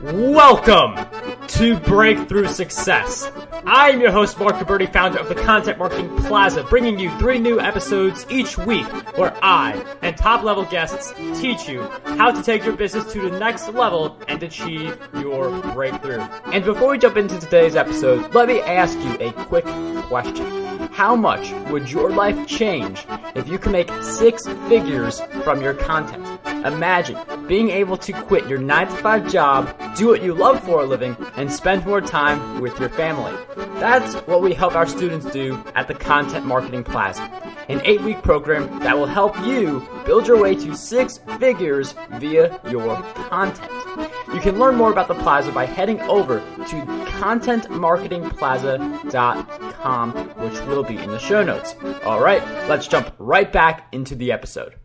Welcome to Breakthrough Success. I am your host, Mark Caberti, founder of the Content Marketing Plaza, bringing you 3 new episodes each week where I and top-level guests teach you how to take your business to the next level and achieve your breakthrough. And before we jump into today's episode, let me ask you a quick question. How much would your life change if you could make 6 figures from your content? Imagine being able to quit your 9-to-5 job, do what you love for a living, and spend more time with your family. That's what we help our students do at the Content Marketing Plaza, an 8-week program that will help you build your way to 6 figures via your content. You can learn more about the Plaza by heading over to contentmarketingplaza.com, which will be in the show notes. All right, let's jump right back into the episode.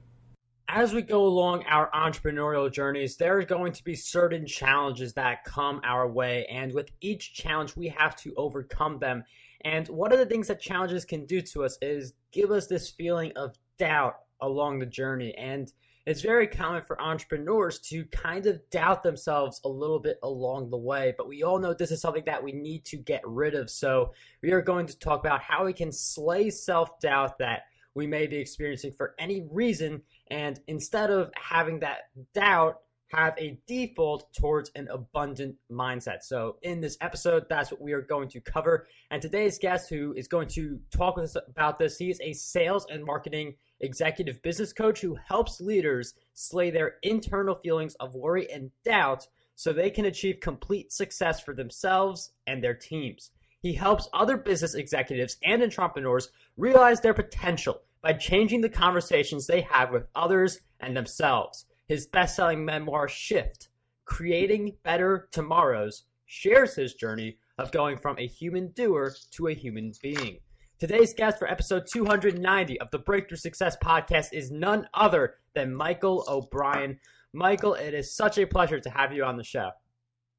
As we go along our entrepreneurial journeys, there are going to be certain challenges that come our way, and with each challenge, we have to overcome them. And one of the things that challenges can do to us is give us this feeling of doubt along the journey. And it's very common for entrepreneurs to kind of doubt themselves a little bit along the way, but we all know this is something that we need to get rid of. So we are going to talk about how we can slay self-doubt that we may be experiencing for any reason, and instead of having that doubt, have a default towards an abundant mindset. So in this episode, that's what we are going to cover. And today's guest who is going to talk with us about this, he is a sales and marketing executive business coach who helps leaders slay their internal feelings of worry and doubt so they can achieve complete success for themselves and their teams. He helps other business executives and entrepreneurs realize their potential by changing the conversations they have with others and themselves. His best-selling memoir, Shift, Creating Better Tomorrows, shares his journey of going from a human doer to a human being. Today's guest for episode 290 of the Breakthrough Success podcast is none other than Michael O'Brien. Michael, it is such a pleasure to have you on the show.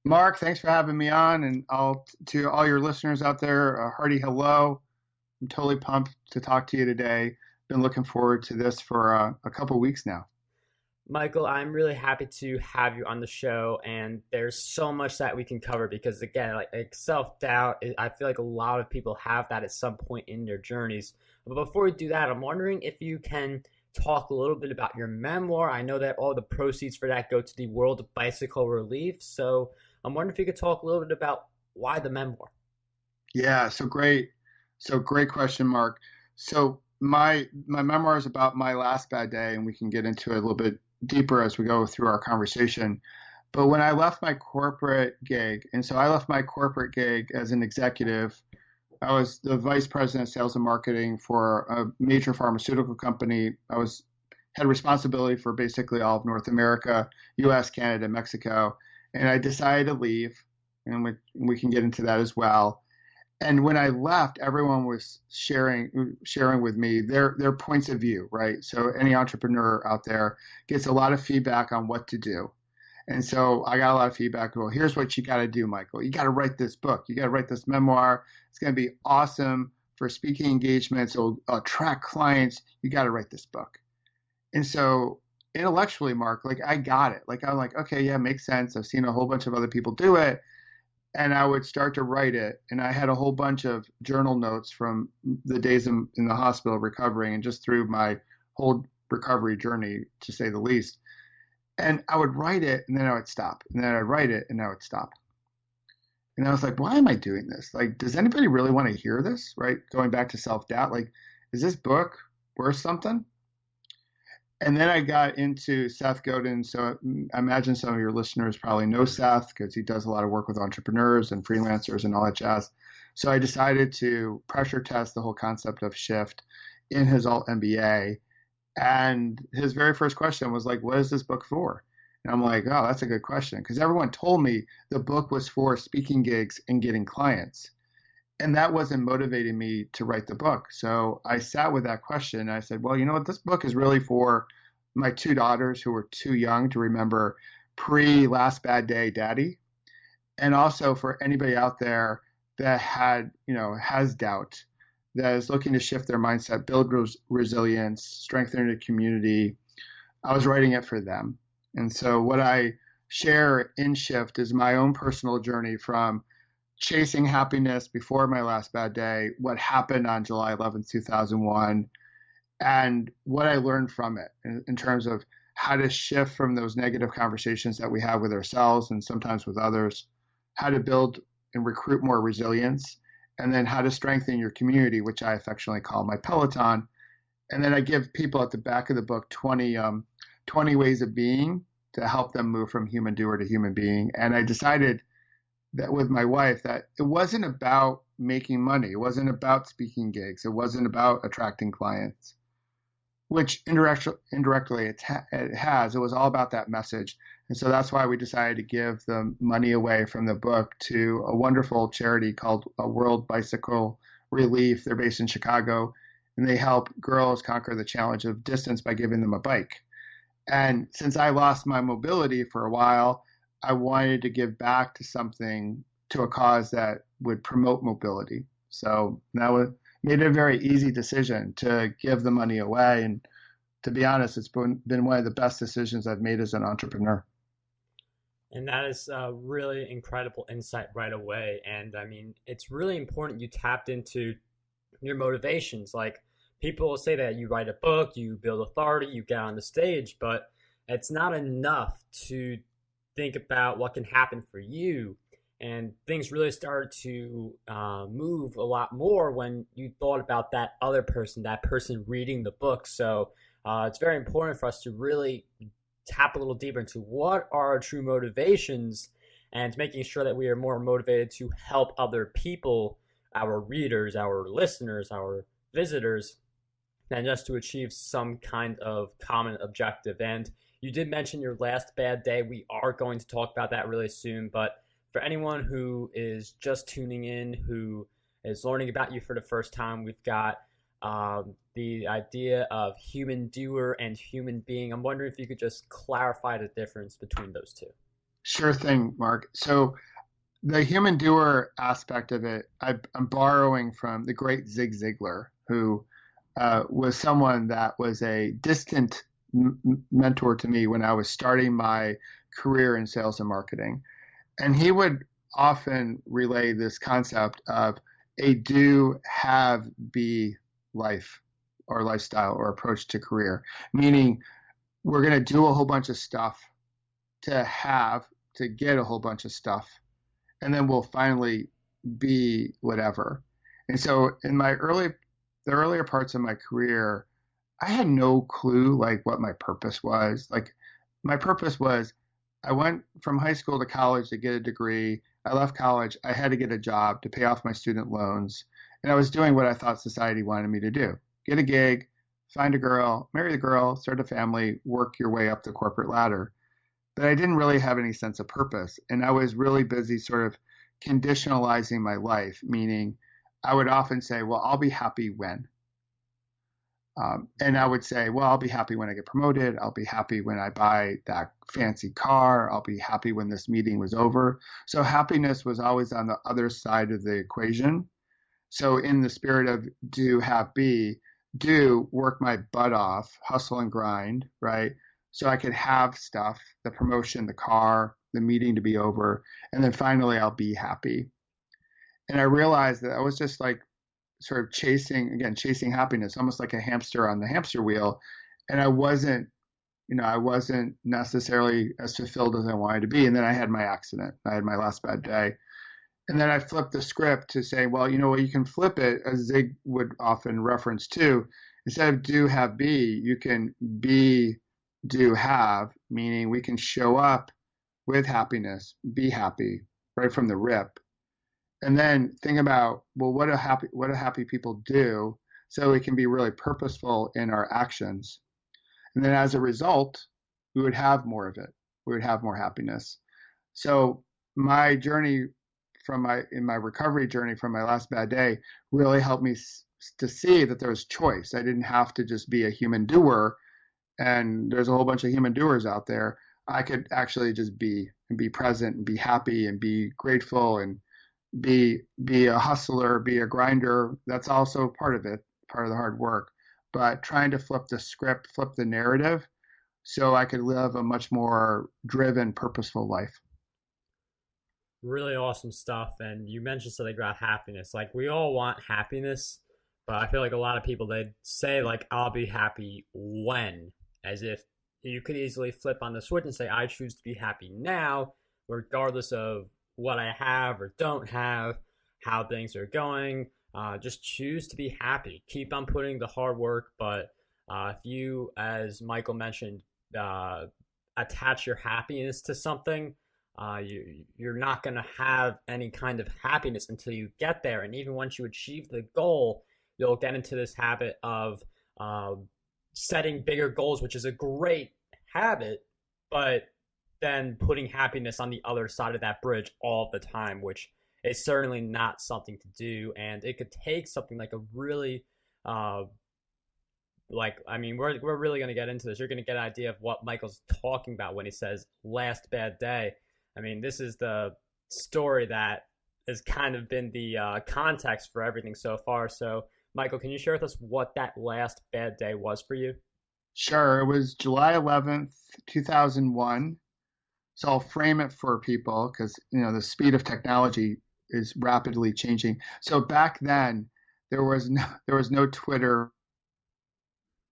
Mark, thanks for having me on, and to all your listeners out there, a hearty hello. I'm totally pumped to talk to you today. Been looking forward to this for a couple weeks now. Michael, I'm really happy to have you on the show, and there's so much that we can cover because, again, like self-doubt, I feel like a lot of people have that at some point in their journeys. But before we do that, I'm wondering if you can talk a little bit about your memoir. I know that all the proceeds for that go to the World Bicycle Relief, so I'm wondering if you could talk a little bit about why the memoir. Yeah, so great question, Mark. So my memoir is about my last bad day, and we can get into it a little bit deeper as we go through our conversation. But when I left my corporate gig, and so I left my corporate gig as an executive, I was the vice president of sales and marketing for a major pharmaceutical company. I had responsibility for basically all of North America, US, Canada, Mexico, and I decided to leave, and we can get into that as well. And when I left, everyone was sharing with me their points of view, right? So any entrepreneur out there gets a lot of feedback on what to do. And so I got a lot of feedback. Well, here's what you got to do, Michael. You got to write this book. You got to write this memoir. It's going to be awesome for speaking engagements. It'll attract clients. You got to write this book. And so intellectually, Mark, like I got it. Like I'm like, okay, yeah, makes sense. I've seen a whole bunch of other people do it. And I would start to write it. And I had a whole bunch of journal notes from the days in the hospital recovering and just through my whole recovery journey, to say the least. And I would write it, and then I would stop. And then I'd write it, and I would stop. And I was like, why am I doing this? Like, does anybody really want to hear this, right? Going back to self-doubt, like, is this book worth something? And then I got into Seth Godin. So I imagine some of your listeners probably know Seth because he does a lot of work with entrepreneurs and freelancers and all that jazz. So I decided to pressure test the whole concept of Shift in his alt MBA. And his very first question was like, what is this book for? And I'm like, oh, that's a good question. Because everyone told me the book was for speaking gigs and getting clients. And that wasn't motivating me to write the book. So I sat with that question and I said, well, you know what? This book is really for my 2 daughters who were too young to remember pre-last bad day daddy. And also for anybody out there that has doubt, that is looking to shift their mindset, build resilience, strengthen the community. I was writing it for them. And so what I share in Shift is my own personal journey from chasing happiness before my last bad day, what happened on July 11th, 2001, and what I learned from it in terms of how to shift from those negative conversations that we have with ourselves and sometimes with others, how to build and recruit more resilience, and then how to strengthen your community, which I affectionately call my Peloton. And then I give people at the back of the book 20 ways of being to help them move from human doer to human being. And I decided that with my wife that it wasn't about making money. It wasn't about speaking gigs. It wasn't about attracting clients, which indirectly it has. It was all about that message. And so that's why we decided to give the money away from the book to a wonderful charity called World Bicycle Relief. They're based in Chicago, and they help girls conquer the challenge of distance by giving them a bike. And since I lost my mobility for a while, I wanted to give back to something, to a cause that would promote mobility. So that made it a very easy decision to give the money away. And to be honest, it's been one of the best decisions I've made as an entrepreneur. And that is a really incredible insight right away. And I mean, it's really important you tapped into your motivations. Like, people will say that you write a book, you build authority, you get on the stage, but it's not enough to think about what can happen for you. And things really started to move a lot more when you thought about that other person, that person reading the book. So it's very important for us to really tap a little deeper into what are our true motivations, and making sure that we are more motivated to help other people, our readers, our listeners, our visitors, than just to achieve some kind of common objective. And you did mention your last bad day. We are going to talk about that really soon. But for anyone who is just tuning in, who is learning about you for the first time, we've got the idea of human doer and human being. I'm wondering if you could just clarify the difference between those two. Sure thing, Mark. So the human doer aspect of it, I'm borrowing from the great Zig Ziglar, who was someone that was a distant mentor to me when I was starting my career in sales and marketing. And he would often relay this concept of a do, have, be life or lifestyle or approach to career, meaning we're going to do a whole bunch of stuff to get a whole bunch of stuff, and then we'll finally be whatever. And so in the earlier parts of my career, I had no clue like what my purpose was. Like, my purpose was, I went from high school to college to get a degree. I left college. I had to get a job to pay off my student loans. And I was doing what I thought society wanted me to do. Get a gig, find a girl, marry the girl, start a family, work your way up the corporate ladder. But I didn't really have any sense of purpose. And I was really busy sort of conditionalizing my life, meaning I would often say, well, I'll be happy when. And I would say, well, I'll be happy when I get promoted. I'll be happy when I buy that fancy car. I'll be happy when this meeting was over. So happiness was always on the other side of the equation. So in the spirit of do, have, be, do, work my butt off, hustle and grind, right? So I could have stuff, the promotion, the car, the meeting to be over. And then finally, I'll be happy. And I realized that I was just like sort of chasing happiness, almost like a hamster on the hamster wheel. And I wasn't necessarily as fulfilled as I wanted to be. And then I had my accident. I had my last bad day. And then I flipped the script to say, well, you can flip it, as Zig would often reference too. Instead of do, have, be, you can be, do, have, meaning we can show up with happiness, be happy right from the rip. And then think about, well, what do happy people do, so we can be really purposeful in our actions. And then as a result, we would have more of it. We would have more happiness. So my journey in my recovery journey from my last bad day really helped me to see that there was choice. I didn't have to just be a human doer, and there's a whole bunch of human doers out there. I could actually just be, and be present, and be happy, and be grateful, and be a hustler, be a grinder. That's also part of it, part of the hard work. But trying to flip the script, flip the narrative, so I could live a much more driven, purposeful life. Really awesome stuff. And you mentioned something about happiness. Like we all want happiness, but I feel like a lot of people they say like I'll be happy when, as if you could easily flip on the switch and say I choose to be happy now, regardless of what I have or don't have, how things are going. Just choose to be happy. Keep on putting the hard work, but if you, as Michael mentioned, uh, attach your happiness to something, you're not going to have any kind of happiness until you get there. And even once you achieve the goal, you'll get into this habit of uh, setting bigger goals, which is a great habit, but then putting happiness on the other side of that bridge all the time, which is certainly not something to do. And it could take something like a really uh, I mean, we're really going to get into this. You're going to get an idea of what Michael's talking about when he says last bad day. I mean, this is the story that has kind of been the context for everything so far. So, Michael, can you share with us what that last bad day was for you? Sure, it was July 11th, 2001. So I'll frame it for people because the speed of technology is rapidly changing. So back then, there was no Twitter,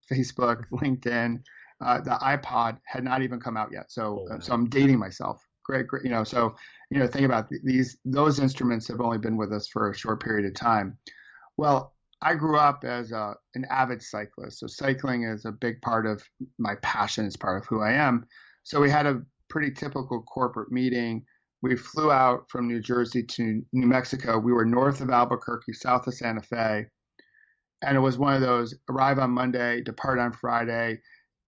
Facebook, LinkedIn. The iPod had not even come out yet. So Oh, so wow. I'm dating myself. Great, great. So think about those instruments have only been with us for a short period of time. Well, I grew up as an avid cyclist. So cycling is a big part of my passion. It's part of who I am. So we had a pretty typical corporate meeting. We flew out from New Jersey to New Mexico. We were north of Albuquerque, south of Santa Fe. And it was one of those arrive on Monday, depart on Friday.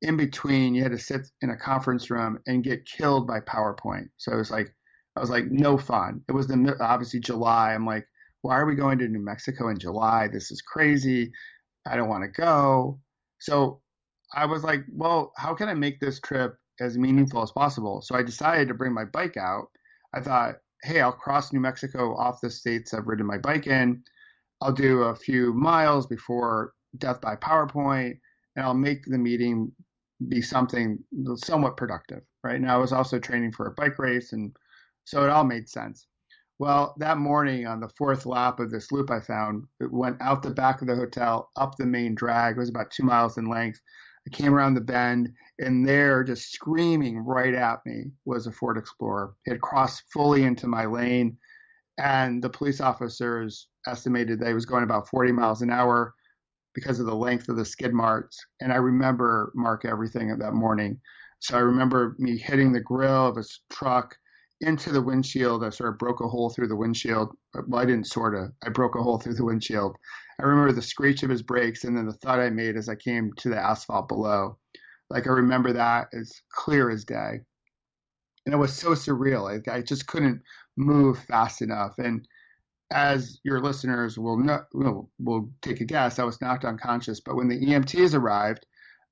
In between, you had to sit in a conference room and get killed by PowerPoint. So it was like, I was like, no fun. It was obviously July. I'm like, why are we going to New Mexico in July? This is crazy. I don't want to go. So I was like, well, how can I make this trip as meaningful as possible? So I decided to bring my bike out. I thought, hey, I'll cross New Mexico off the states I've ridden my bike in. I'll do a few miles before death by PowerPoint, and I'll make the meeting be something somewhat productive, right? Now I was also training for a bike race, and so it all made sense. Well, that morning on the fourth lap of this loop I found, it went out the back of the hotel, up the main drag. It was about 2 miles in length. I came around the bend, and there, just screaming right at me, was a Ford Explorer. It had crossed fully into my lane, and the police officers estimated that he was going about 40 miles an hour because of the length of the skid marks. And I remember, Mark, everything of that morning. So I remember me hitting the grill of his truck into the windshield. I sort of broke a hole through the windshield. Well, I didn't sort of. I broke a hole through the windshield. I remember the screech of his brakes and then the thud I made as I came to the asphalt below. Like I remember that as clear as day. And it was so surreal. I just couldn't move fast enough. And as your listeners will know, will take a guess, I was knocked unconscious. But when the EMTs arrived,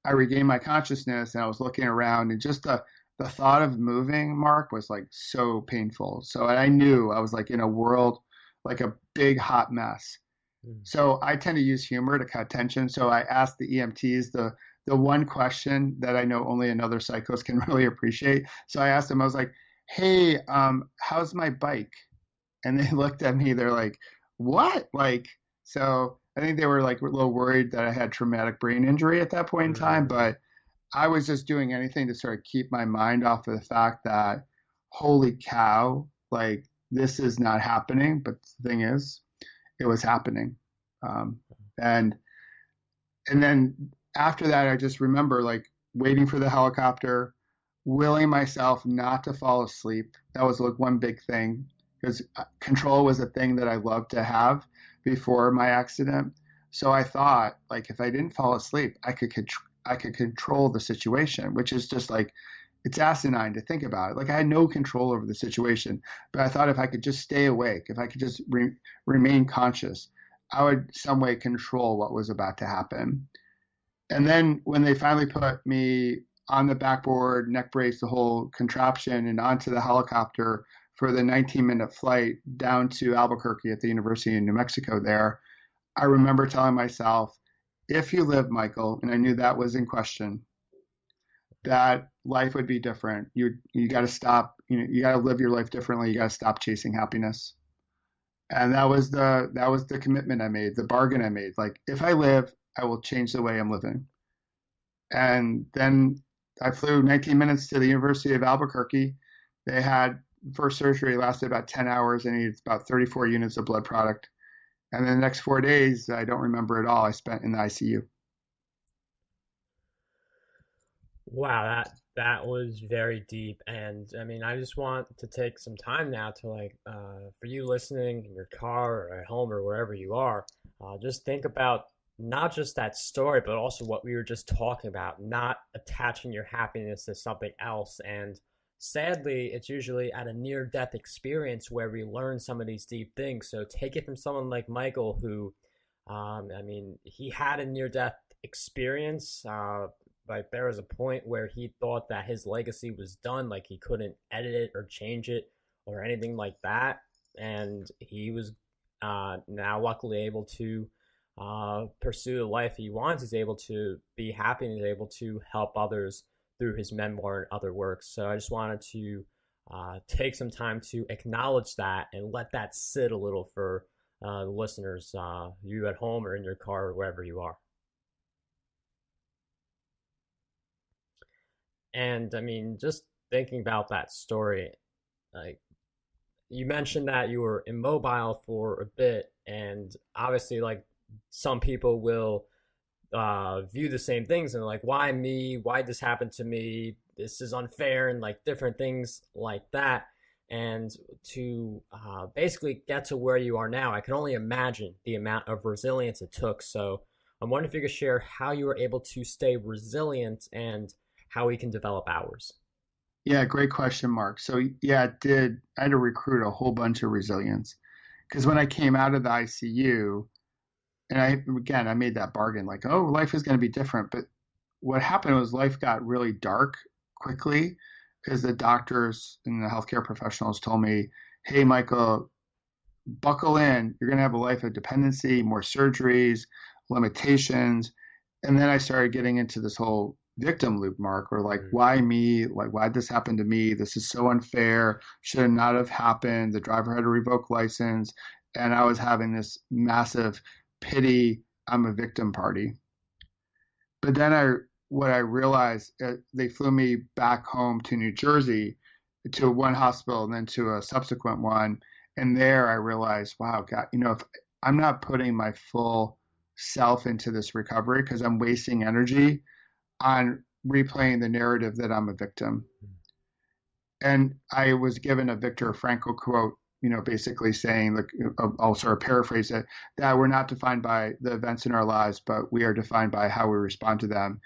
I regained my consciousness and I was looking around, and just the thought of moving, Mark, was like so painful. So I knew I was like in a world like a big hot mess. Mm. So I tend to use humor to cut tension. So I asked the EMTs the one question that I know only another cyclist can really appreciate. So I asked them, I was like, "Hey, how's my bike?" And they looked at me. They're like, "What?" Like, so I think they were like a little worried that I had traumatic brain injury at that point in time. Mm. But I was just doing anything to sort of keep my mind off of the fact that, holy cow, like this is not happening. But the thing is, it was happening. Um, and and then after that, I just remember like waiting for the helicopter, willing myself not to fall asleep. That was like one big thing because control was a thing that I loved to have before my accident. So I thought like if I didn't fall asleep, I could control the situation, which is just like it's asinine to think about it. Like I had no control over the situation, but I thought if I could just stay awake, if I could just remain conscious, I would some way control what was about to happen. And then when they finally put me on the backboard, neck brace, the whole contraption, and onto the helicopter for the 19-minute flight down to Albuquerque at the University in New Mexico there, I remember telling myself, if you live, Michael, and I knew that was in question, that life would be different. You got to stop. You got to live your life differently. You got to stop chasing happiness. And that was the commitment I made, the bargain I made. Like if I live, I will change the way I'm living. And then I flew 19 minutes to the University of Albuquerque. They had first surgery lasted about 10 hours. I needed about 34 units of blood product. And then the next 4 days, I don't remember at all, I spent in the ICU. Wow, that was very deep, and I mean, I just want to take some time now to for you listening in your car or at home or wherever you are, just think about not just that story, but also what we were just talking about, not attaching your happiness to something else. And sadly, it's usually at a near-death experience where we learn some of these deep things. So take it from someone like Michael, who, I mean, he had a near-death experience. Like there was a point where he thought that his legacy was done, like he couldn't edit it or change it or anything like that. And he was now luckily able to pursue the life he wants. He's able to be happy and he's able to help others through his memoir and other works. So I just wanted to take some time to acknowledge that and let that sit a little for the listeners, you at home or in your car or wherever you are. And I mean, just thinking about that story, like you mentioned that you were immobile for a bit, and obviously, like some people will view the same things and like, why me? Why this happened to me? This is unfair, and like different things like that. And to basically get to where you are now, I can only imagine the amount of resilience it took. So I'm wondering if you could share how you were able to stay resilient and how we can develop ours. Yeah, great question, Mark. So yeah, it did. I had to recruit a whole bunch of resilience because when I came out of the ICU, and I made that bargain like, oh, life is going to be different. But what happened was life got really dark quickly because the doctors and the healthcare professionals told me, hey, Michael, buckle in. You're going to have a life of dependency, more surgeries, limitations. And then I started getting into this whole victim loop, Mark, or like, why me? Like, why'd this happen to me? This is so unfair. Should not have happened. The driver had a revoked license. And I was having this massive pity. I'm a victim party. But then what I realized, they flew me back home to New Jersey to one hospital and then to a subsequent one. And there I realized, wow, God, if I'm not putting my full self into this recovery because I'm wasting energy on replaying the narrative that I'm a victim. And I was given a Viktor Frankl quote, basically saying, like, I'll sort of paraphrase it, that we're not defined by the events in our lives, but we are defined by how we respond to them.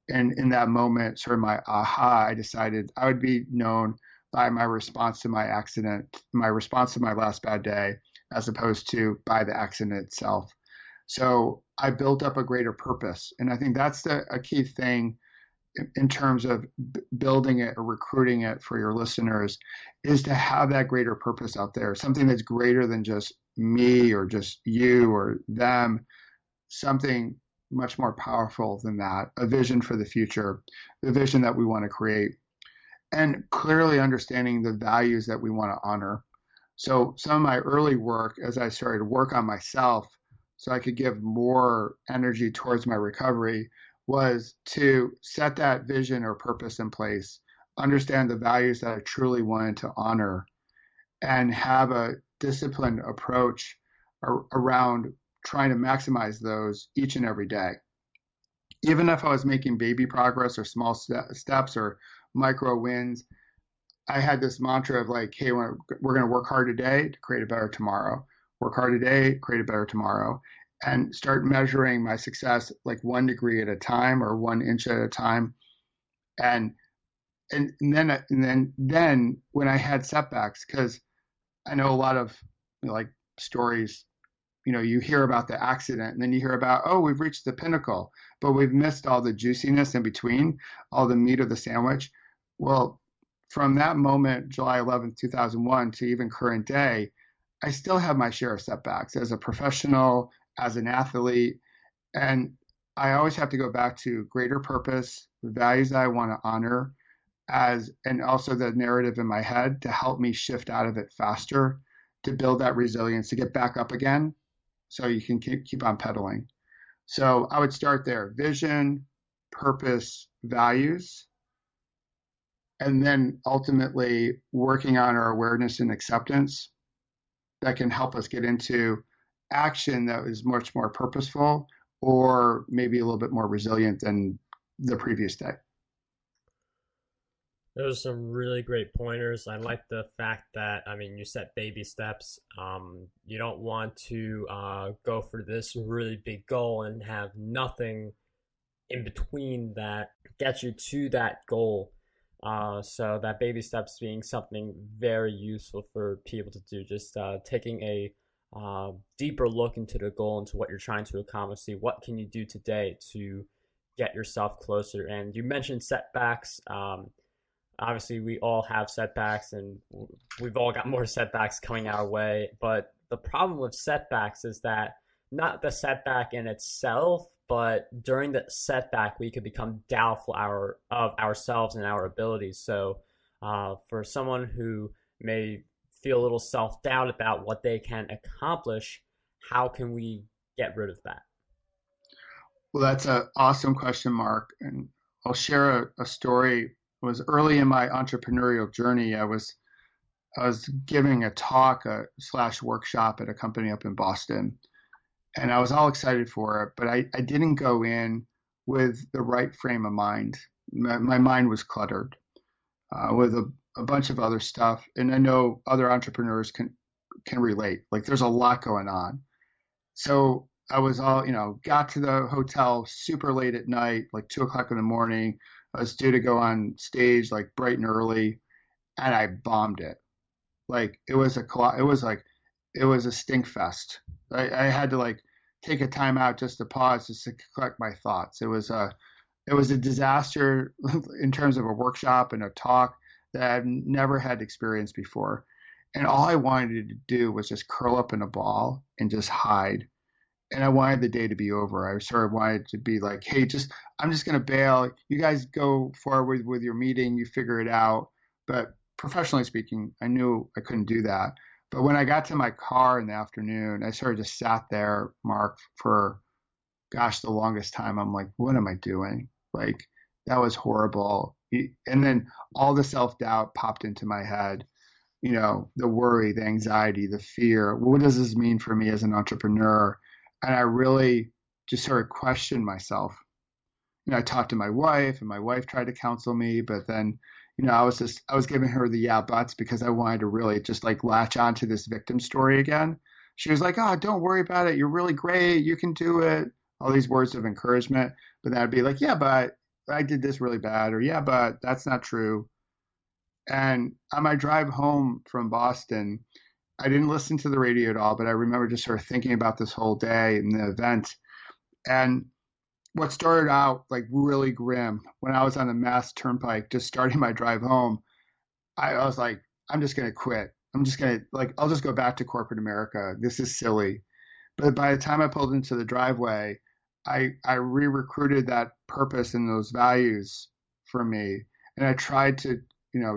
And in that moment, sort of my aha, I decided I would be known by my response to my accident, my response to my last bad day, as opposed to by the accident itself. So I built up a greater purpose. And I think that's a key thing in terms of building it or recruiting it for your listeners, is to have that greater purpose out there, something that's greater than just me or just you or them, something much more powerful than that, a vision for the future, the vision that we want to create, and clearly understanding the values that we want to honor. So some of my early work, as I started to work on myself so I could give more energy towards my recovery, was to set that vision or purpose in place, understand the values that I truly wanted to honor, and have a disciplined approach around trying to maximize those each and every day. Even if I was making baby progress or small steps or micro wins, I had this mantra of like, hey, we're going to work hard today to create a better tomorrow. Work hard today, create a better tomorrow. And start measuring my success like 1 degree at a time or 1 inch at a time. And then when I had setbacks, because I know a lot of like stories, you hear about the accident and then you hear about, oh, we've reached the pinnacle, but we've missed all the juiciness in between, all the meat of the sandwich. Well, from that moment, July 11th, 2001 to even current day, I still have my share of setbacks as a professional, as an athlete. And I always have to go back to greater purpose, the values that I want to honor, and also the narrative in my head to help me shift out of it faster, to build that resilience, to get back up again, so you can keep on pedaling. So I would start there: vision, purpose, values, and then ultimately working on our awareness and acceptance that can help us get into action that is much more purposeful, or maybe a little bit more resilient than the previous day. Those are some really great pointers. I like the fact that, I mean, you set baby steps. You don't want to go for this really big goal and have nothing in between that gets you to that goal. So that baby steps being something very useful for people to do. Just taking a deeper look into the goal, into what you're trying to accomplish. See what can you do today to get yourself closer. And you mentioned setbacks. Obviously, we all have setbacks, and we've all got more setbacks coming our way. But the problem with setbacks is that not the setback in itself, but during the setback, we could become doubtful of ourselves and our abilities. So, for someone who may feel a little self-doubt about what they can accomplish, how can we get rid of that? Well, that's an awesome question, Mark. And I'll share a story. It was early in my entrepreneurial journey. I was giving a talk slash workshop at a company up in Boston, and I was all excited for it, but I didn't go in with the right frame of mind. My mind was cluttered with a bunch of other stuff, and I know other entrepreneurs can relate. Like, there's a lot going on. So I was all, got to the hotel super late at night, like 2 o'clock in the morning. I was due to go on stage like bright and early, and I bombed it. Like, it was a stink fest. I had to like take a time out just to pause, just to collect my thoughts. It was a disaster in terms of a workshop and a talk that I've never had experienced before. And all I wanted to do was just curl up in a ball and just hide. And I wanted the day to be over. I sort of wanted to be like, hey, I'm just going to bail. You guys go forward with your meeting. You figure it out. But professionally speaking, I knew I couldn't do that. But when I got to my car in the afternoon, I sort of just sat there, Mark, for, gosh, the longest time. I'm like, what am I doing? Like, that was horrible. And then all the self-doubt popped into my head, the worry, the anxiety, the fear. What does this mean for me as an entrepreneur? And I really just sort of questioned myself. I talked to my wife, and my wife tried to counsel me, but then, I was giving her the yeah buts because I wanted to really just like latch onto this victim story again. She was like, oh, don't worry about it. You're really great. You can do it. All these words of encouragement. But then I'd be like, yeah, but I did this really bad, or yeah, but that's not true. And on my drive home from Boston, I didn't listen to the radio at all, but I remember just sort of thinking about this whole day and the event. And what started out like really grim, when I was on the Mass Turnpike, just starting my drive home, I was like, I'm just going to quit. I'm just going to I'll just go back to corporate America. This is silly. But by the time I pulled into the driveway, I re-recruited that purpose and those values for me. And I tried to,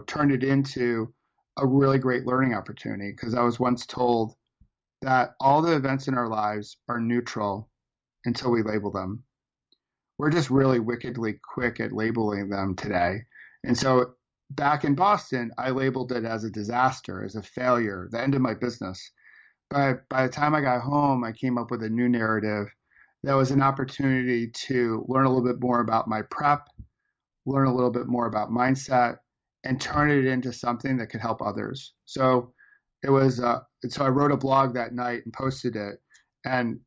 turn it into a really great learning opportunity, because I was once told that all the events in our lives are neutral until we label them. We're just really wickedly quick at labeling them today. And so back in Boston, I labeled it as a disaster, as a failure, the end of my business. But by the time I got home, I came up with a new narrative that was an opportunity to learn a little bit more about my prep, learn a little bit more about mindset, and turn it into something that could help others. So so I wrote a blog that night and posted it. And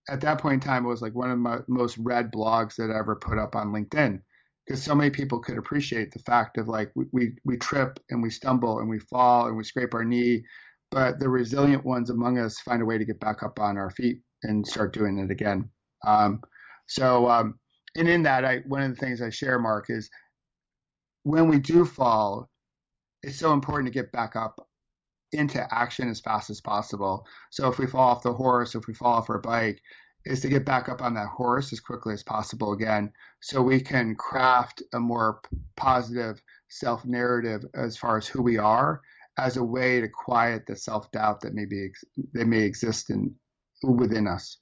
at that point in time, it was like one of my most read blogs that I ever put up on LinkedIn, because so many people could appreciate the fact of like, we trip and we stumble and we fall and we scrape our knee, but the resilient ones among us find a way to get back up on our feet and start doing it again. And in that, one of the things I share, Mark, is when we do fall, it's so important to get back up into action as fast as possible. So if we fall off the horse, if we fall off our bike, is to get back up on that horse as quickly as possible again, so we can craft a more positive self narrative as far as who we are, as a way to quiet the self doubt that may exist within us.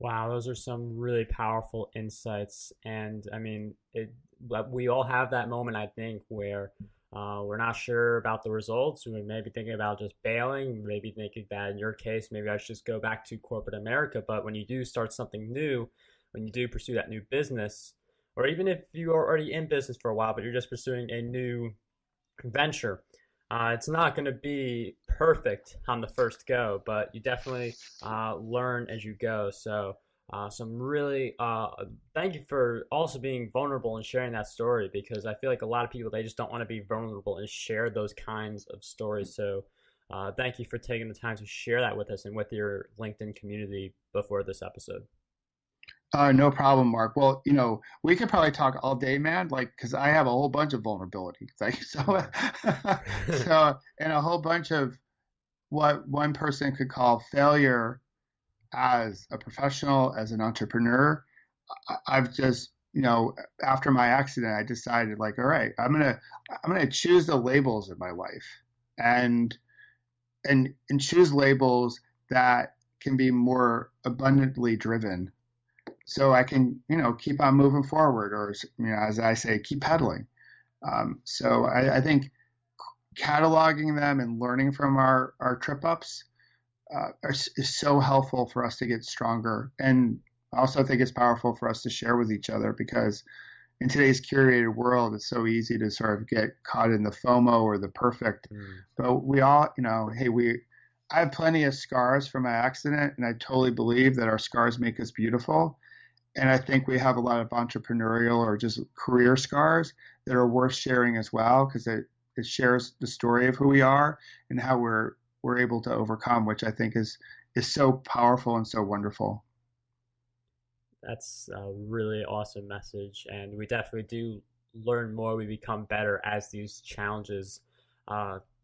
Wow, those are some really powerful insights. And I mean, we all have that moment, I think, where we're not sure about the results. We may be thinking about just bailing, maybe thinking that in your case, maybe I should just go back to corporate America. But when you do start something new, when you do pursue that new business, or even if you are already in business for a while, but you're just pursuing a new venture, it's not going to be perfect on the first go, but you definitely learn as you go. So, some really thank you for also being vulnerable and sharing that story, because I feel like a lot of people, they just don't want to be vulnerable and share those kinds of stories. So, thank you for taking the time to share that with us and with your LinkedIn community before this episode. No problem, Mark. Well, we could probably talk all day, man. Like, because I have a whole bunch of vulnerability. Like, and a whole bunch of what one person could call failure as a professional, as an entrepreneur. I've just, after my accident, I decided, like, all right, I'm gonna choose the labels in my life, and choose labels that can be more abundantly driven, so I can, keep on moving forward, or, as I say, keep pedaling. So I think cataloging them and learning from our trip ups is so helpful for us to get stronger. And I also think it's powerful for us to share with each other, because in today's curated world, it's so easy to sort of get caught in the FOMO or the perfect. But we all, hey, I have plenty of scars from my accident, and I totally believe that our scars make us beautiful. And I think we have a lot of entrepreneurial or just career scars that are worth sharing as well, because it shares the story of who we are and how we're able to overcome, which I think is so powerful and so wonderful. That's a really awesome message, and we definitely do learn more. We become better as these challenges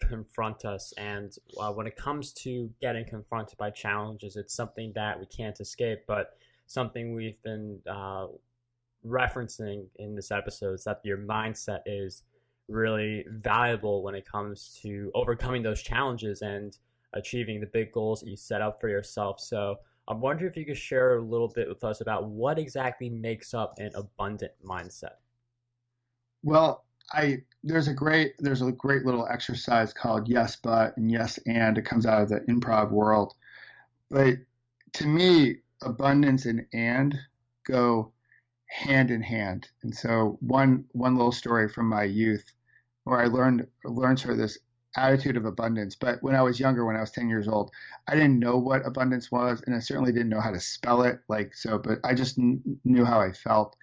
confront us. And when it comes to getting confronted by challenges, it's something that we can't escape, but something we've been referencing in this episode is that your mindset is really valuable when it comes to overcoming those challenges and achieving the big goals that you set up for yourself. So I'm wondering if you could share a little bit with us about what exactly makes up an abundant mindset. Well, there's a great little exercise called yes but and yes and. It comes out of the improv world, but to me, abundance and go hand in hand. And so one little story from my youth, where I learned sort of this attitude of abundance. But when I was younger, when I was 10 years old, I didn't know what abundance was, and I certainly didn't know how to spell it. But I just knew how I felt.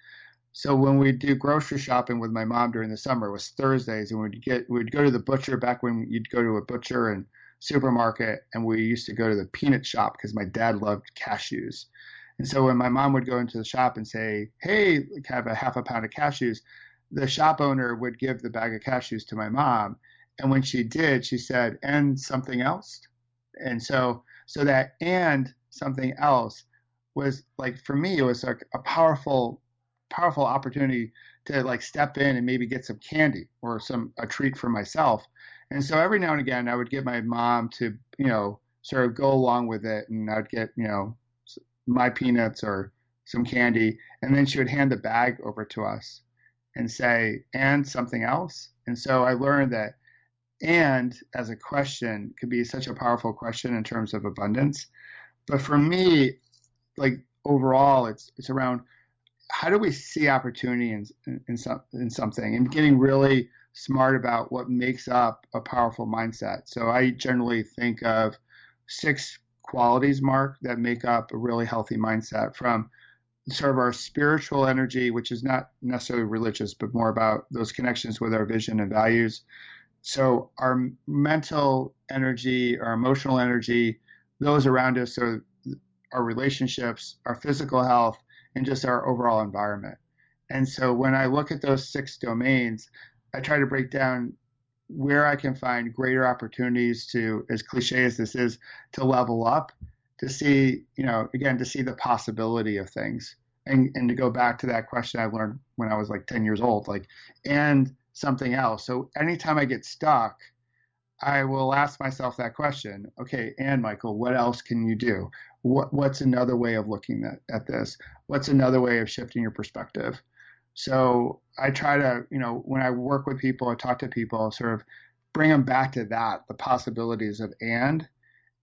So when we do grocery shopping with my mom during the summer, it was Thursdays, and we'd go to the butcher, back when you'd go to a butcher and supermarket, and we used to go to the peanut shop because my dad loved cashews. And so when my mom would go into the shop and say, "Hey, can I have a half a pound of cashews?" the shop owner would give the bag of cashews to my mom. And when she did, she said, "And something else." And so that "and something else" was, like, for me, it was like a powerful opportunity to, like, step in and maybe get some candy or a treat for myself. And so every now and again, I would get my mom to, sort of go along with it, and I'd get, my peanuts or some candy, and then she would hand the bag over to us and say, "And something else." And so I learned that "and" as a question could be such a powerful question in terms of abundance. But for me, like, overall, it's around, how do we see opportunity in something, and getting really smart about what makes up a powerful mindset. So I generally think of 6 qualities, Mark, that make up a really healthy mindset, from sort of our spiritual energy, which is not necessarily religious, but more about those connections with our vision and values. So our mental energy, our emotional energy, those around us, so our relationships, our physical health, and just our overall environment. And so when I look at those 6 domains, I try to break down where I can find greater opportunities to, as cliche as this is, to level up, to see, again, to see the possibility of things. And to go back to that question I learned when I was like 10 years old, like, and something else. So anytime I get stuck, I will ask myself that question. Okay, and Michael, what else can you do? What's another way of looking at this? What's another way of shifting your perspective? So I try to, when I work with people, I talk to people, sort of bring them back to that, the possibilities of and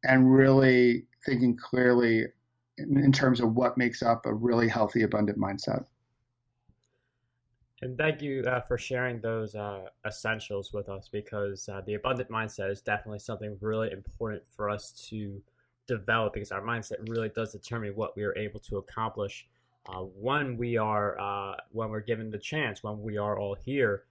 really thinking clearly in terms of what makes up a really healthy, abundant mindset. And thank you for sharing those essentials with us, because the abundant mindset is definitely something really important for us to develop, because our mindset really does determine what we are able to accomplish when we're given the chance, when we are all here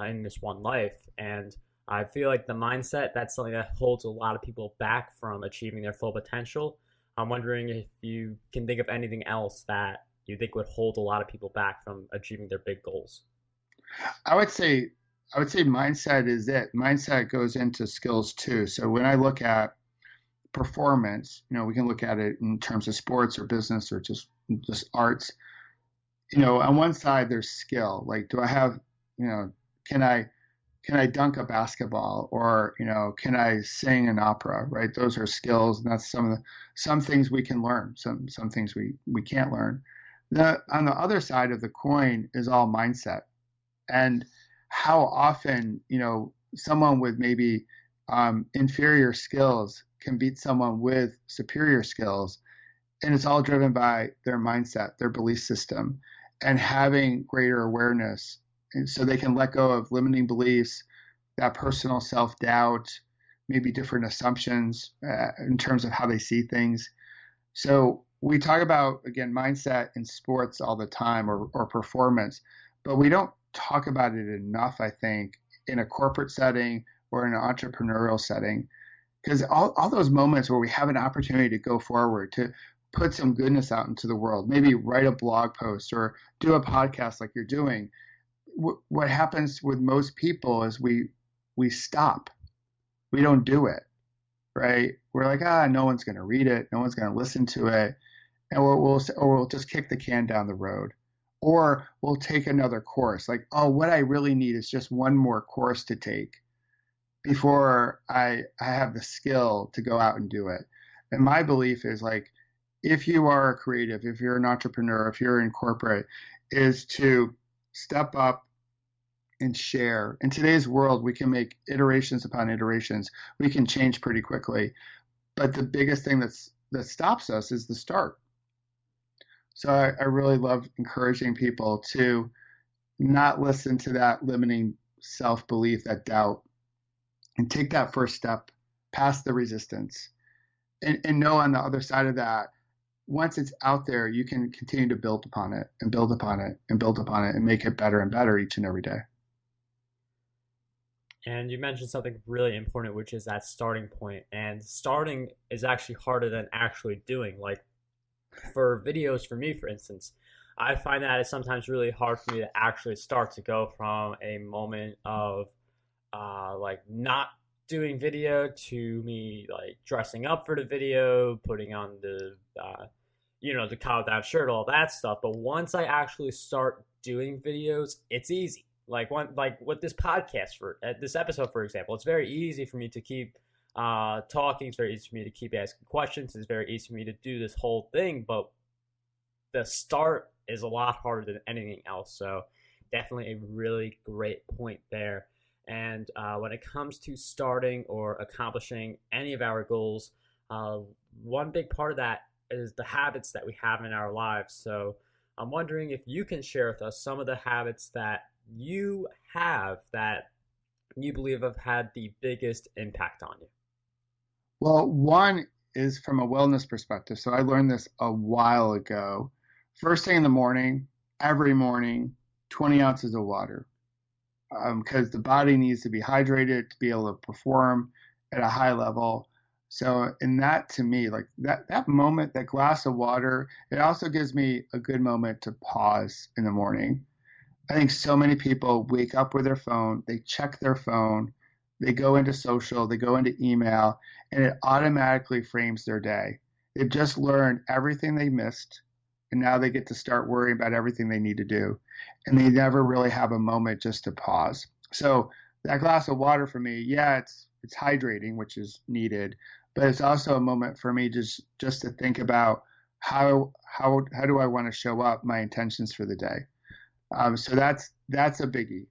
in this one life. And I feel like the mindset, that's something that holds a lot of people back from achieving their full potential. I'm wondering if you can think of anything else that you think would hold a lot of people back from achieving their big goals. I would say mindset is it. Mindset goes into skills too. So when I look at performance, we can look at it in terms of sports or business or just arts. On one side there's skill. Like, do I have, can I dunk a basketball, or can I sing an opera? Right? Those are skills, and that's some things we can learn. Some things we can't learn. On the other side of the coin is all mindset, and how often someone with maybe inferior skills can beat someone with superior skills, and it's all driven by their mindset, their belief system, and having greater awareness, and so they can let go of limiting beliefs, that personal self-doubt, maybe different assumptions in terms of how they see things. So we talk about, again, mindset in sports all the time, or performance, but we don't talk about it enough, I think, in a corporate setting or in an entrepreneurial setting, because all those moments where we have an opportunity to go forward, to put some goodness out into the world, maybe write a blog post or do a podcast like you're doing, what happens with most people is we stop. We don't do it, right? We're like, no one's going to read it, no one's going to listen to it, and we'll just kick the can down the road, or we'll take another course. Like, what I really need is just one more course to take before I have the skill to go out and do it. And my belief is, like, if you are a creative, if you're an entrepreneur, if you're in corporate, is to step up and share. In today's world, we can make iterations upon iterations. We can change pretty quickly. But the biggest thing that stops us is the start. So I really love encouraging people to not listen to that limiting self-belief, that doubt, and take that first step past the resistance, and know on the other side of that, once it's out there, you can continue to build upon it and build upon it and build upon it and make it better and better each and every day. And you mentioned something really important, which is that starting point. And starting is actually harder than actually doing. Like, for videos, for me, for instance, I find that it's sometimes really hard for me to actually start, to go from a moment of like not doing video to me like dressing up for the video, putting on the the collar down shirt, all that stuff. But once I actually start doing videos, it's easy. Like with this podcast, for this episode, for example, it's very easy for me to keep talking. It's very easy for me to keep asking questions. It's very easy for me to do this whole thing. But the start is a lot harder than anything else. So definitely a really great point there. And when it comes to starting or accomplishing any of our goals, one big part of that is the habits that we have in our lives. So I'm wondering if you can share with us some of the habits that you have that you believe have had the biggest impact on you. Well, one is from a wellness perspective. So I learned this a while ago. First thing in the morning, every morning, 20 ounces of water. Because the body needs to be hydrated to be able to perform at a high level. So in that, to me, like that moment, that glass of water, it also gives me a good moment to pause in the morning. I think so many people wake up with their phone, they check their phone, they go into social, they go into email, and it automatically frames their day. They've just learned everything they missed, and now they get to start worrying about everything they need to do. And they never really have a moment just to pause. So that glass of water for me, yeah, it's hydrating, which is needed, but it's also a moment for me just to think about how do I want to show up, my intentions for the day. So that's a biggie.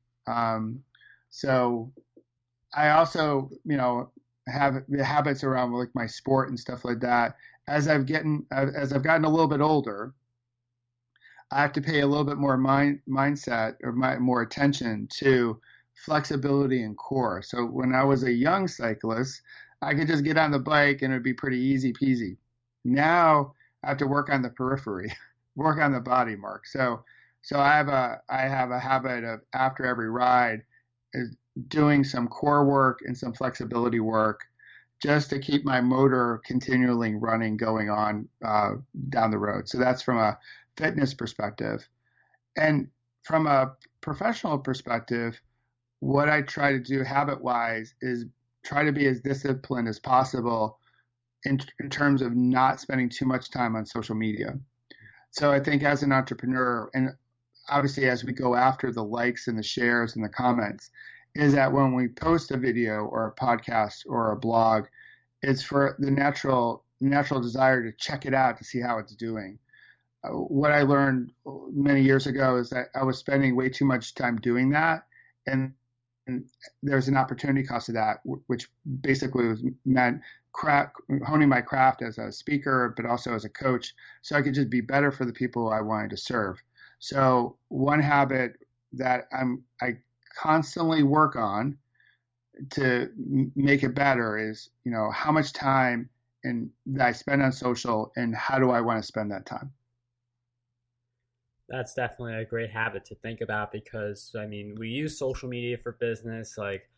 So I also, have the habits around like my sport and stuff like that. As I've gotten a little bit older, I have to pay a little bit more mindset or more attention to flexibility and core. So when I was a young cyclist, I could just get on the bike and it'd be pretty easy peasy. Now I have to work on the periphery, work on the body, Mark. So I have a habit of after every ride is doing some core work and some flexibility work just to keep my motor continually running, going on down the road. So that's from a fitness perspective. And from a professional perspective, what I try to do habit-wise is try to be as disciplined as possible in terms of not spending too much time on social media. So I think as an entrepreneur, and obviously as we go after the likes and the shares and the comments, is that when we post a video or a podcast or a blog, it's for the natural desire to check it out to see how it's doing. What I learned many years ago is that I was spending way too much time doing that, and there's an opportunity cost of that, which basically meant honing my craft as a speaker, but also as a coach, so I could just be better for the people I wanted to serve. So one habit that I constantly work on to make it better is, how much time that I spend on social, and how do I want to spend that time? That's definitely a great habit to think about because I mean we use social media for business, like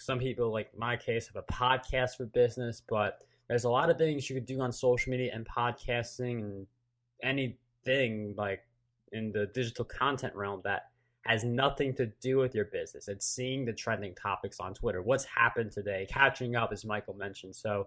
some people, like my case, have a podcast for business, but there's a lot of things you could do on social media and podcasting and anything like in the digital content realm that has nothing to do with your business. It's seeing the trending topics on Twitter, what's happened today, catching up, as Michael mentioned. So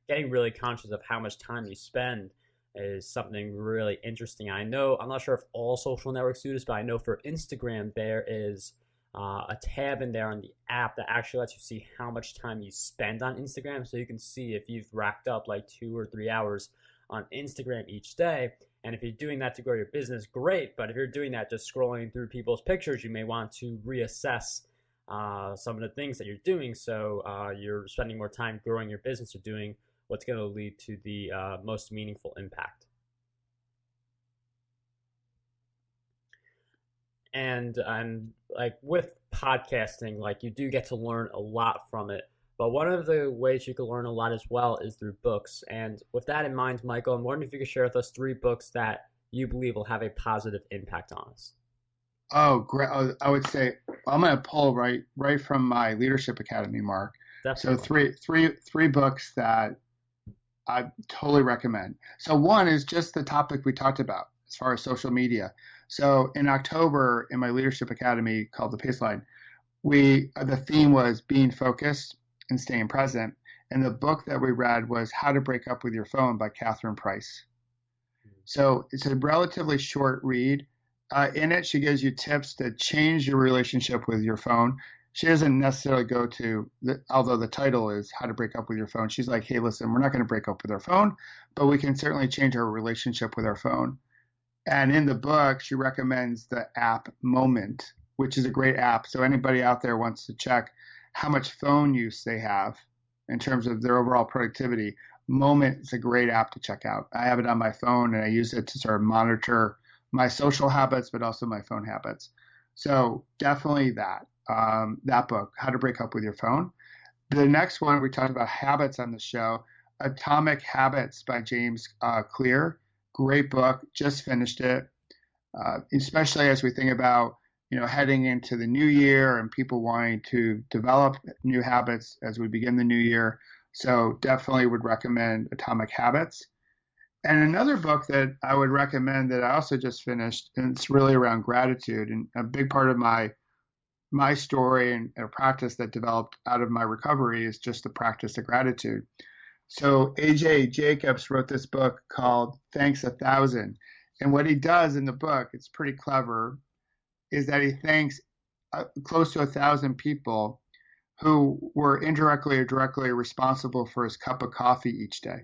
getting really conscious of how much time you spend is something really interesting. I'm not sure if all social networks do this, but I know for Instagram, there is a tab in there on the app that actually lets you see how much time you spend on Instagram. So you can see if you've racked up like 2 or 3 hours on Instagram each day. And if you're doing that to grow your business, great. But if you're doing that just scrolling through people's pictures, you may want to reassess some of the things that you're doing. So you're spending more time growing your business or doing what's going to lead to the most meaningful impact. And like with podcasting, like you do get to learn a lot from it. But one of the ways you can learn a lot as well is through books. And with that in mind, Michael, I'm wondering if you could share with us 3 books that you believe will have a positive impact on us. Oh, great! I would say I'm going to pull right from my Leadership Academy, Mark. Definitely. So three books that I totally recommend. So one is just the topic we talked about as far as social media. So in October in my Leadership Academy called The Paceline, the theme was being focused and staying present. And the book that we read was How to Break Up with Your Phone by Catherine Price. So it's a relatively short read. In it, she gives you tips to change your relationship with your phone. She doesn't necessarily go to, although the title is How to Break Up with Your Phone. She's like, hey, listen, we're not going to break up with our phone, but we can certainly change our relationship with our phone. And in the book, she recommends the app Moment, which is a great app. So anybody out there wants to check how much phone use they have in terms of their overall productivity, Moment is a great app to check out. I have it on my phone and I use it to sort of monitor my social habits, but also my phone habits. So definitely that book, How to Break Up with Your Phone. The next one, we talked about habits on the show, Atomic Habits by James Clear. Great book, just finished it, especially as we think about heading into the new year and people wanting to develop new habits as we begin the new year. So definitely would recommend Atomic Habits. And another book that I would recommend that I also just finished, and it's really around gratitude. And a big part of my story and a practice that developed out of my recovery is just the practice of gratitude. So AJ Jacobs wrote this book called Thanks a Thousand. And what he does in the book, it's pretty clever, is that he thanks close to 1,000 people who were indirectly or directly responsible for his cup of coffee each day.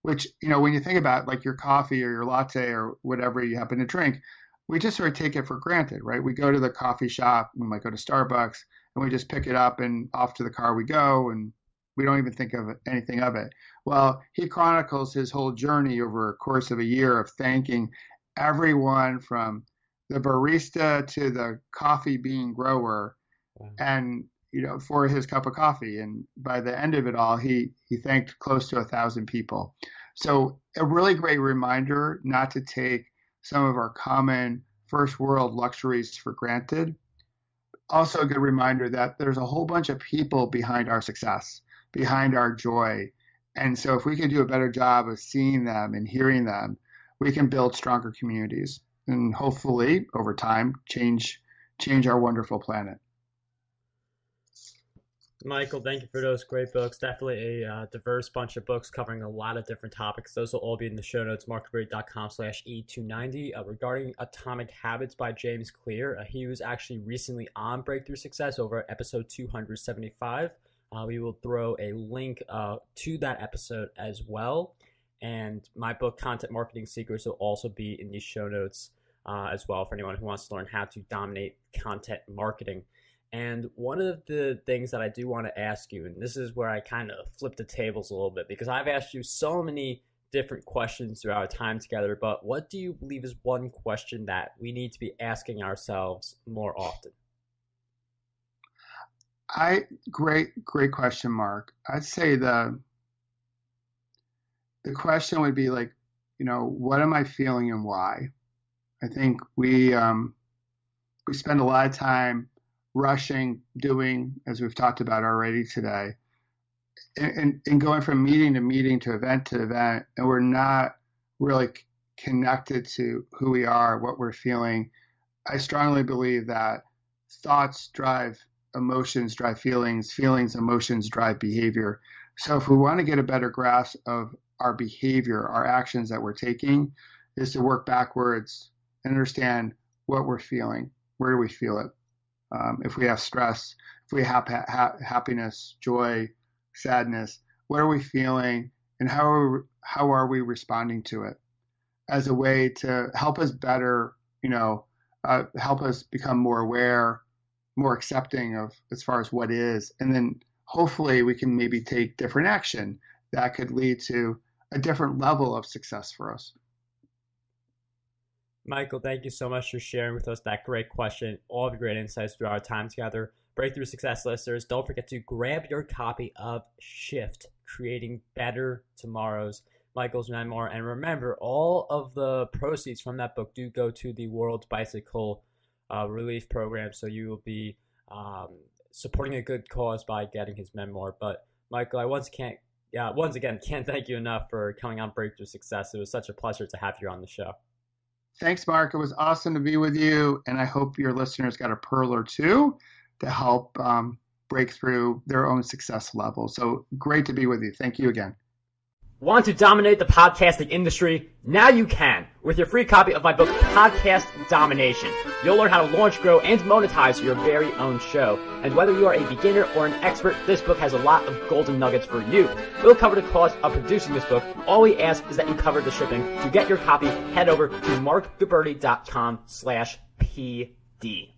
Which, when you think about like your coffee or your latte or whatever you happen to drink, we just sort of take it for granted, right? We go to the coffee shop, we might go to Starbucks, and we just pick it up and off to the car we go, and we don't even think of anything of it. Well, he chronicles his whole journey over a course of a year of thanking everyone from the barista to the coffee bean grower, and for his cup of coffee. And by the end of it all, he thanked close to 1,000 people. So a really great reminder not to take some of our common first world luxuries for granted. Also a good reminder that there's a whole bunch of people behind our success, behind our joy. And so if we can do a better job of seeing them and hearing them, we can build stronger communities and hopefully over time change our wonderful planet. Michael, thank you for those great books. Definitely a diverse bunch of books covering a lot of different topics. Those will all be in the show notes, markberry.com/E290. Regarding Atomic Habits by James Clear, he was actually recently on Breakthrough Success over at episode 275. We will throw a link to that episode as well. And my book, Content Marketing Secrets, will also be in the show notes as well for anyone who wants to learn how to dominate content marketing. And one of the things that I do want to ask you, and this is where I kind of flip the tables a little bit, because I've asked you so many different questions throughout our time together, but what do you believe is one question that we need to be asking ourselves more often? Great question, Mark. I'd say the question would be like, what am I feeling and why? I think we spend a lot of time rushing, doing, as we've talked about already today, and going from meeting to meeting to event, and we're not really connected to who we are, what we're feeling. I strongly believe that thoughts drive emotions, drive feelings, emotions drive behavior. So if we want to get a better grasp of our behavior, our actions that we're taking, is to work backwards and understand what we're feeling. Where do we feel it? If we have stress, if we have happiness, joy, sadness, what are we feeling, and how are we responding to it, as a way to help us better, help us become more aware, more accepting of as far as what is, and then hopefully we can maybe take different action that could lead to a different level of success for us. Michael, thank you so much for sharing with us that great question, all the great insights throughout our time together. Breakthrough Success listeners, don't forget to grab your copy of Shift, Creating Better Tomorrows, Michael's memoir. And remember, all of the proceeds from that book do go to the World Bicycle Relief Program. So you will be supporting a good cause by getting his memoir. But Michael, I once again can't thank you enough for coming on Breakthrough Success. It was such a pleasure to have you on the show. Thanks, Mark. It was awesome to be with you, and I hope your listeners got a pearl or two to help break through their own success level. So great to be with you. Thank you again. Want to dominate the podcasting industry? Now you can with your free copy of my book, Podcast Domination. You'll learn how to launch, grow, and monetize your very own show. And whether you are a beginner or an expert, this book has a lot of golden nuggets for you. We'll cover the cost of producing this book. All we ask is that you cover the shipping. To get your copy, head over to markguberty.com/PD.